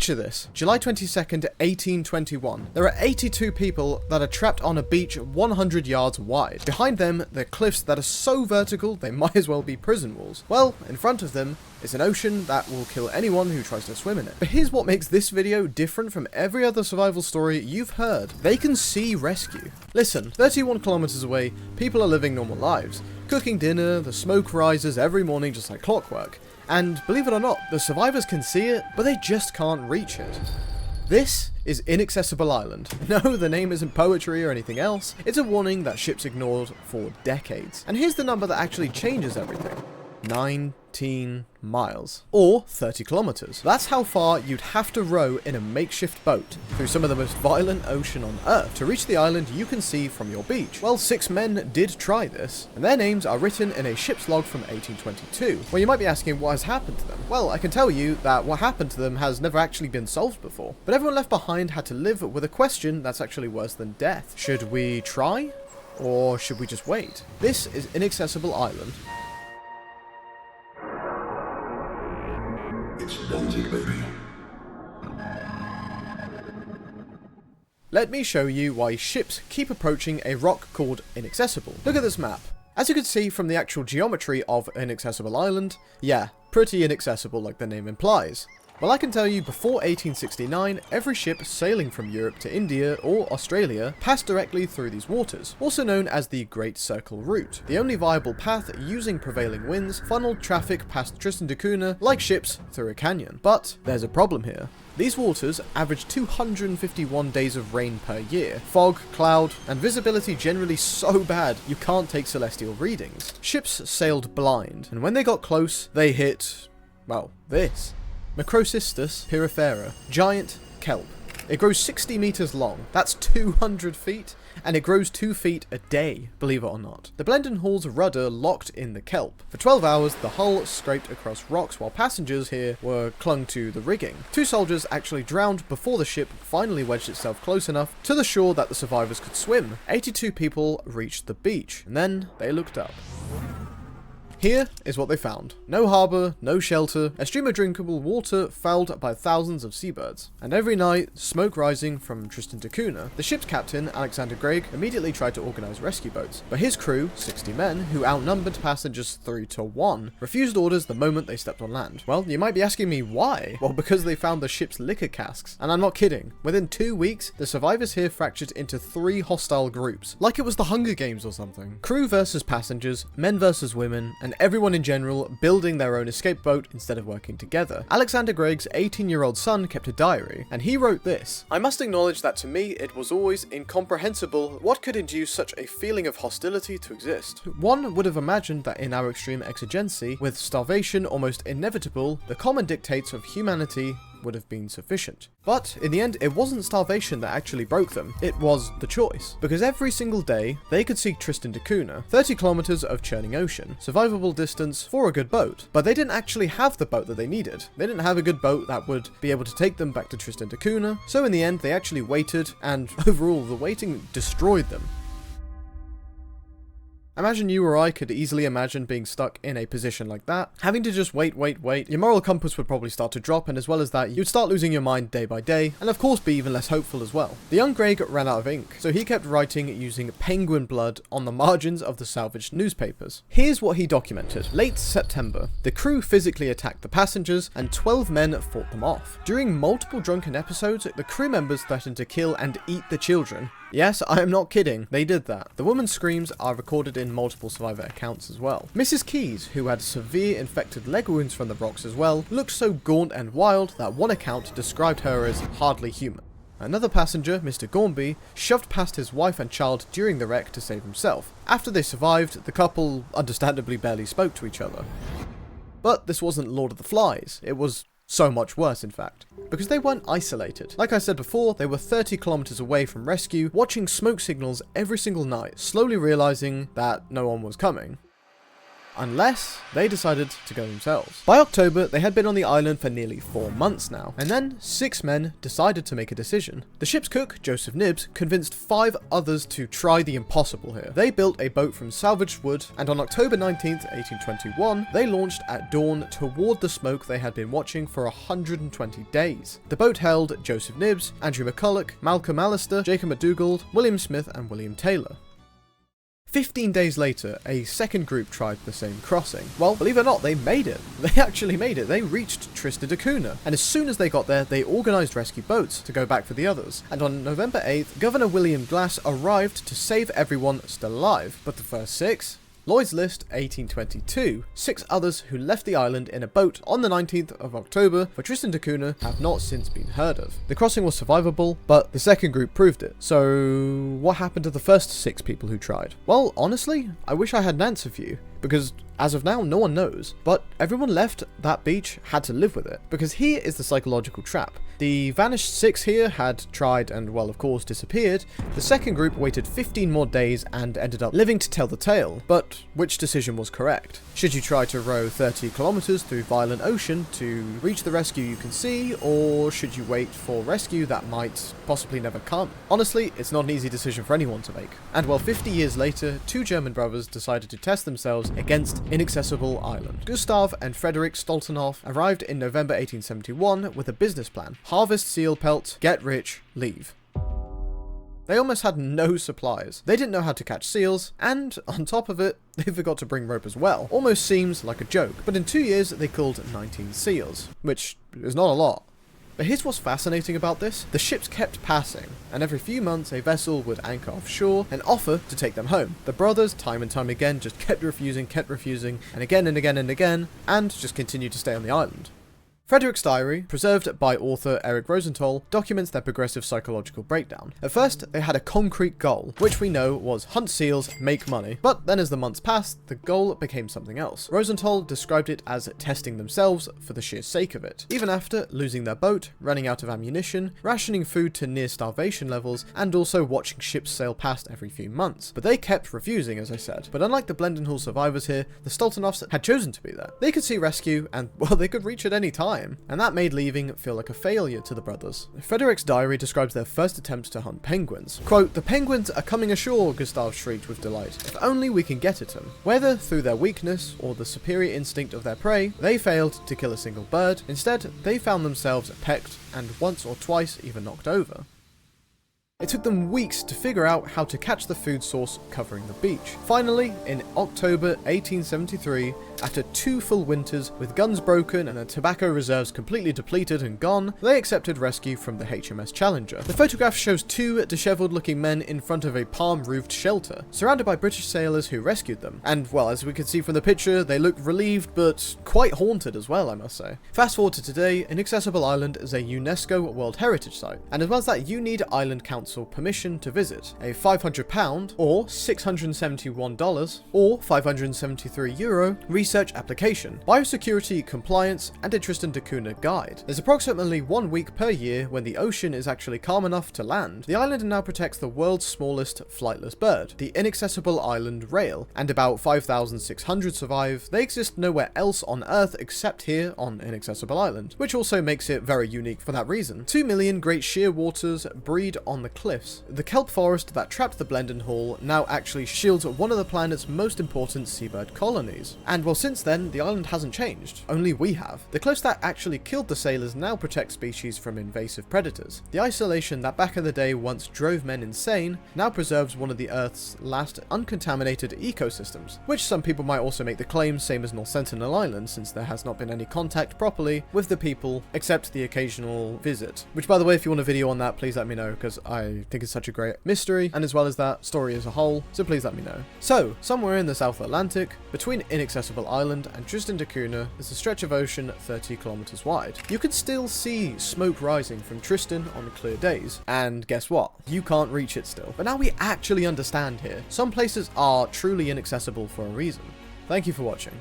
Picture this, July 22nd, 1821. There are 82 people that are trapped on a beach 100 yards wide. Behind them, there are cliffs that are so vertical they might as well be prison walls. Well, in front of them is an ocean that will kill anyone who tries to swim in it. But here's what makes this video different from every other survival story you've heard. They can see rescue. Listen, 31 kilometers away, people are living normal lives. Cooking dinner, the smoke rises every morning just like clockwork. And believe it or not, the survivors can see it, but they just can't reach it. This is Inaccessible Island. No, the name isn't poetry or anything else. It's a warning that ships ignored for decades. And here's the number that actually changes everything. 19 miles, or 30 kilometers. That's how far you'd have to row in a makeshift boat through some of the most violent ocean on Earth to reach the island you can see from your beach. Well, 6 men did try this, and their names are written in a ship's log from 1822. Well, you might be asking what has happened to them. Well, I can tell you that what happened to them has never actually been solved before. But everyone left behind had to live with a question that's actually worse than death. Should we try? Or should we just wait? This is Inaccessible Island. It's wanted, baby. Let me show you why ships keep approaching a rock called Inaccessible. Look at this map. As you can see from the actual geometry of Inaccessible Island, yeah, pretty inaccessible like the name implies. Well, I can tell you before 1869, every ship sailing from Europe to India or Australia passed directly through these waters, also known as the Great Circle Route. The only viable path using prevailing winds funneled traffic past Tristan da Cunha like ships through a canyon. But there's a problem here. These waters average 251 days of rain per year, fog, cloud, and visibility generally so bad you can't take celestial readings. Ships sailed blind, and when they got close, they hit, well, this. Macrocystus pyrifera, giant kelp. It grows 60 meters long, that's 200 feet, and it grows 2 feet a day, believe it or not. The Blendon Hall's rudder locked in the kelp. For 12 hours, the hull scraped across rocks while passengers here were clung to the rigging. 2 soldiers actually drowned before the ship finally wedged itself close enough to the shore that the survivors could swim. 82 people reached the beach, and then they looked up. Here is what they found. No harbour, no shelter, a stream of drinkable water fouled by thousands of seabirds. And every night, smoke rising from Tristan da Cunha, the ship's captain, Alexander Gregg, immediately tried to organise rescue boats. But his crew, 60 men, who outnumbered passengers 3-1, refused orders the moment they stepped on land. Well, you might be asking me why? Well, because they found the ship's liquor casks. And I'm not kidding. Within 2 weeks, the survivors here fractured into 3 hostile groups, like it was the Hunger Games or something. Crew versus passengers, men versus women, and everyone in general building their own escape boat instead of working together. Alexander Gregg's 18-year-old son kept a diary, and he wrote this: "I must acknowledge that to me it was always incomprehensible what could induce such a feeling of hostility to exist. One would have imagined that in our extreme exigency, with starvation almost inevitable, the common dictates of humanity would have been sufficient. But in the end, it wasn't starvation that actually broke them, it was the choice. Because every single day, they could see Tristan da Cunha, 30 kilometers of churning ocean, survivable distance for a good boat. But they didn't actually have the boat that they needed. They didn't have a good boat that would be able to take them back to Tristan da Cunha, so in the end, they actually waited, and overall, the waiting destroyed them. Imagine you or I could easily imagine being stuck in a position like that, having to just wait. Your moral compass would probably start to drop, and as well as that, you'd start losing your mind day by day, and of course be even less hopeful as well. The young Gregg ran out of ink, so he kept writing using penguin blood on the margins of the salvaged newspapers. Here's what he documented. Late September, the crew physically attacked the passengers, and 12 men fought them off. During multiple drunken episodes, the crew members threatened to kill and eat the children. Yes, I am not kidding, they did that. The woman's screams are recorded in multiple survivor accounts as well. Mrs. Keys, who had severe infected leg wounds from the rocks as well, looked so gaunt and wild that one account described her as hardly human. Another passenger, Mr. Gormby, shoved past his wife and child during the wreck to save himself. After they survived, the couple understandably barely spoke to each other. But this wasn't Lord of the Flies, it was so much worse, in fact. Because they weren't isolated. Like I said before, they were 30 kilometers away from rescue, watching smoke signals every single night, slowly realizing that no one was coming. unless they decided to go themselves. By October, they had been on the island for nearly 4 months now, and then 6 men decided to make a decision. The ship's cook, Joseph Nibbs, convinced 5 others to try the impossible here. They built a boat from salvaged wood, and on October 19th, 1821, they launched at dawn toward the smoke they had been watching for 120 days. The boat held Joseph Nibbs, Andrew McCulloch, Malcolm Allister, Jacob McDougall, William Smith, and William Taylor. 15 days later, a second group tried the same crossing. Well, believe it or not, they made it. They actually made it. They reached Tristan da Cunha. And as soon as they got there, they organised rescue boats to go back for the others. And on November 8th, Governor William Glass arrived to save everyone still alive. But the first 6... Lloyd's List, 1822. 6 others who left the island in a boat on the 19th of October for Tristan da Cunha have not since been heard of. The crossing was survivable, but the second group proved it. So what happened to the first 6 people who tried? Well, honestly, I wish I had an answer for you, because as of now, no one knows. But everyone left that beach had to live with it, because here is the psychological trap. The vanished 6 here had tried and, well, of course, disappeared. The second group waited 15 more days and ended up living to tell the tale. But which decision was correct? Should you try to row 30 kilometers through violent ocean to reach the rescue you can see, or should you wait for rescue that might possibly never come? Honestly, it's not an easy decision for anyone to make. And well, 50 years later, 2 German brothers decided to test themselves against Inaccessible Island. Gustav and Frederick Stoltenhoff arrived in November 1871 with a business plan. Harvest seal pelt, get rich, leave. They almost had no supplies. They didn't know how to catch seals, and on top of it, they forgot to bring rope as well. Almost seems like a joke, but in 2 years they killed 19 seals, which is not a lot. But here's what's fascinating about this. The ships kept passing, and every few months a vessel would anchor offshore and offer to take them home. The brothers, time and time again, just kept refusing, and again and again and again, and just continued to stay on the island. Frederick's diary, preserved by author Eric Rosenthal, documents their progressive psychological breakdown. At first, they had a concrete goal, which we know was hunt seals, make money. But then as the months passed, the goal became something else. Rosenthal described it as testing themselves for the sheer sake of it. Even after losing their boat, running out of ammunition, rationing food to near starvation levels, and also watching ships sail past every few months. But they kept refusing, as I said. But unlike the Blendenhall survivors here, the Stoltenhoffs had chosen to be there. They could see rescue, and well, they could reach at any time. And that made leaving feel like a failure to the brothers. Frederick's diary describes their first attempt to hunt penguins. Quote, "The penguins are coming ashore," Gustav shrieked with delight. "If only we can get at them." Whether through their weakness or the superior instinct of their prey, they failed to kill a single bird. Instead, they found themselves pecked and once or twice even knocked over. It took them weeks to figure out how to catch the food source covering the beach. Finally, in October 1873, after 2 full winters, with guns broken and their tobacco reserves completely depleted and gone, they accepted rescue from the HMS Challenger. The photograph shows 2 disheveled-looking men in front of a palm-roofed shelter, surrounded by British sailors who rescued them. And, well, as we can see from the picture, they looked relieved, but quite haunted as well, I must say. Fast forward to today, Inaccessible Island is a UNESCO World Heritage Site, and as well as that, you need Island Council permission to visit. A £500 or $671 or €573 research application, biosecurity compliance, and a Tristan da Cunha guide. There's approximately 1 week per year when the ocean is actually calm enough to land. The island now protects the world's smallest flightless bird, the Inaccessible Island rail, and about 5,600 survive. They exist nowhere else on Earth except here on Inaccessible Island, which also makes it very unique for that reason. 2 million great shearwaters breed on the cliffs. The kelp forest that trapped the Blendenhall now actually shields one of the planet's most important seabird colonies. And well, since then, the island hasn't changed. Only we have. The cliffs that actually killed the sailors now protect species from invasive predators. The isolation that back in the day once drove men insane now preserves one of the Earth's last uncontaminated ecosystems, which some people might also make the claim same as North Sentinel Island, since there has not been any contact properly with the people except the occasional visit. Which, by the way, if you want a video on that, please let me know, because I think it's such a great mystery, and as well as that, story as a whole, so please let me know. So, somewhere in the South Atlantic, between Inaccessible Island and Tristan da Cunha, is a stretch of ocean 30 kilometers wide. You can still see smoke rising from Tristan on clear days, and guess what? You can't reach it still. But now we actually understand here. Some places are truly inaccessible for a reason. Thank you for watching.